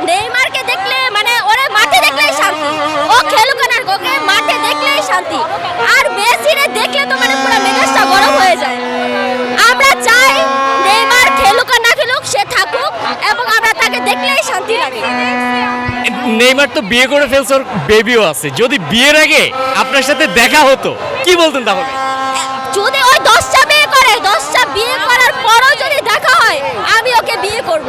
নেইমারকে দেখলে মানে ওরে মাঠে দেখলেই শান্তি, ও খেলুক না ওকে মাঠে দেখলেই শান্তি। আর মেসিরে দেখলে তো মানে পুরো মেজাজটা গরম হয়ে যায়। আমরা চাই নেইমার খেলুক আর না খেলুক সে থাকুক, এবং আমরা তাকে দেখলেই শান্তি লাগে। নেইমার তো বিয়ে করে ফেলছে, ওর বেবিও আছে। যদি বিয়ের আগে আপনার সাথে দেখা হতো কি বলতেন তাহলে? যদি ওই 10টা বিয়ে করে, 10টা বিয়ে করার পরও যদি দেখা হয় আমি ওকে বিয়ে করব।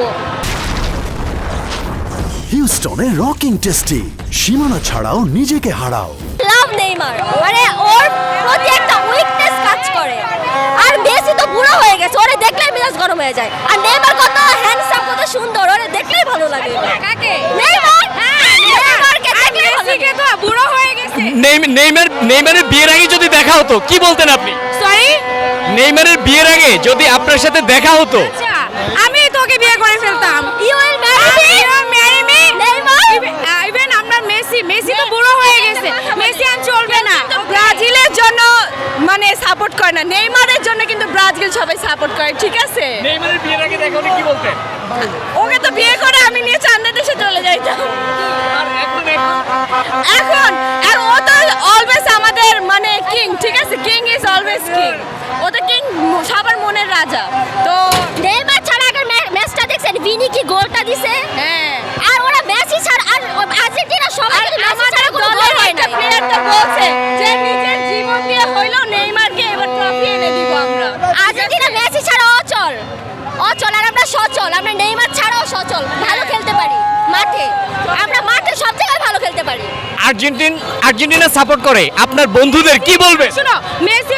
হিউস্টনে রকিং টেস্টি, সীমানা ছাড়াও নিজেকে হারাও। লাভ নেইমার, মানে ওর প্রতি একটা উইকনেস কাজ করে। আর মেসি তো বুড়ো হয়ে গেছে, ওরে দেখলেই মেজাজ গরম হয়ে যায়। আর নেইমার কত হ্যান্ডসাম, কত সুন্দর, ওরে দেখলেই ভালো লাগে। কাকে? নেইমার, নেইমারকে দেখলেই ভালো লাগে। তো বুড়ো হয়ে গেছে। নেইমারের বিয়ের আগে যদি দেখা হতো কি বলতেন আপনি? সরি, নেইমারের বিয়ের আগে যদি আপনার সাথে দেখা হতো আচ্ছা আমি তোকে বিয়ে করে ফেলতাম। You will marry me? You will marry me? Neymar? Even আমরা মেসি তো বুড়ো হয়ে গেছে, মেসি আর চলবে না। ব্রাজিলের জন্য মানে সাপোর্ট করে না, নেইমারের জন্য কিন্তু ব্রাজিল সবাই সাপোর্ট করে, ঠিক আছে? নেইমারের বিয়ের আগে দেখা হলে কি বলতেন? ওকে তো বিয়ে করে আমি নিয়ে চান্দা দেশে চলে যাইতাম। এখন ও তো অলওয়েজ আমাদের মানে কিং, ঠিক আছে? King is always king. ও তো কিং, সবার মনের রাজা। তো নেইমার ছাড়া আগের ম্যাচটা দেখছেন, ভিনি কি গোলটা দিছে? হ্যাঁ, আর ওরা মেসি ছাড়া, আর আর্জেন্টিনা সবাই কিন্তু মেসি ছাড়া কোনো গোল দলের হয় একটা না। প্লেয়ার তো বলছে যে নিজের জীবন দিয়ে হইলেও নেইমারকে এবার ট্রফি এনে দিব আমরা। আর্জেন্টিনা মেসি ছাড়া অচল, অচল। আর আমরা সচল, আমরা নেইমার ছাড়াও সচল, ভালো খেলতে পারি মাঠে। আমরা মাঠে সব জায়গায় ভালো খেলতে পারি। আর্জেন্টিনা সাপোর্ট করে, আপনার বন্ধুদের কি বলবে? শুনো, মেসি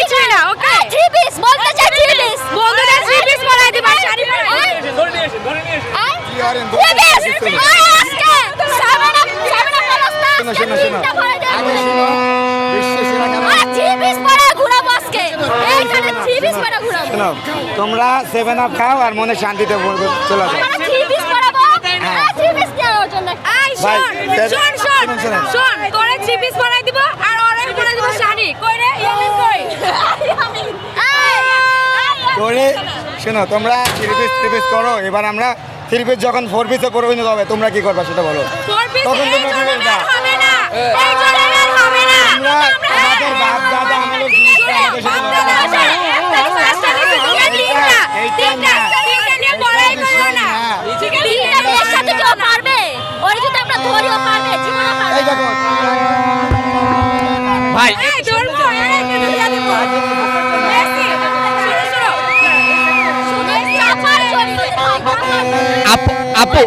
কিছুই না, ওকে? থ্রি পিস বলতে চাই, থ্রি পিস বন্ধুরা থ্রি পিস পরাই দিবা, শাড়ি পরাই দিবা। থ্রি পিস আজকে সামনে পলস্তা তিনটা ভরে দেব। আর থ্রি পিস পরে ঘুরাবো আজকে, এইখানে থ্রি পিস পরে ঘুরাবো। শোনো, তোমরা 7 আপ খাও আর মনে শান্তিতে চলে আসো। আমরা থ্রি পিস পরাবো, থ্রি পিস দেওয়ার জন্য। আই ভাই, শোন, তোরে থ্রি পিস পরাই দিব আর ওরে পরাই দিব শাড়ি। কই রে ইয়ামিন কই? করে শোনো, তোমরা 3 পিস করো, এবার আমরা 3 পিস যখন 4 পিসে পরিণত হবে তোমরা কি করবা সেটা বলো। ফোর পিস তখন এই তোমরা কি জন্য বলবা? হবে না, এই জন্য হবে না। আমরা আমাদের বাপ দাদা আমাদের জিনিসটা আমাদের সাথে বাপ দাদা আছে, একটা পাঁচটা নিচে দিয়ে তিনটা নিয়ে পড়াই করো না। ঠিক আছে? তিনটা মেয়ের সাথে কেউ পারবে? ওরে যদি আমরা ধরিও পারবে, জীবনও পারবে এই দেখো ভাই এই ধরবো, এই কেন দিয়া দিব? মেসি, শুনো। মেসি আপার জন্য আপু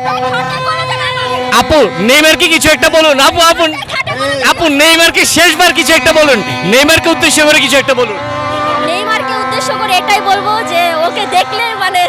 আপু নেইমারকে কিছু একটা বলুন। আপু নেইমারকে শেষবার কিছু একটা বলুন, নেইমারকে উদ্দেশ্য করে কিছু একটা বলুন। নেইমারকে উদ্দেশ্য করে এটাই বলবো যে ওকে দেখলে মানে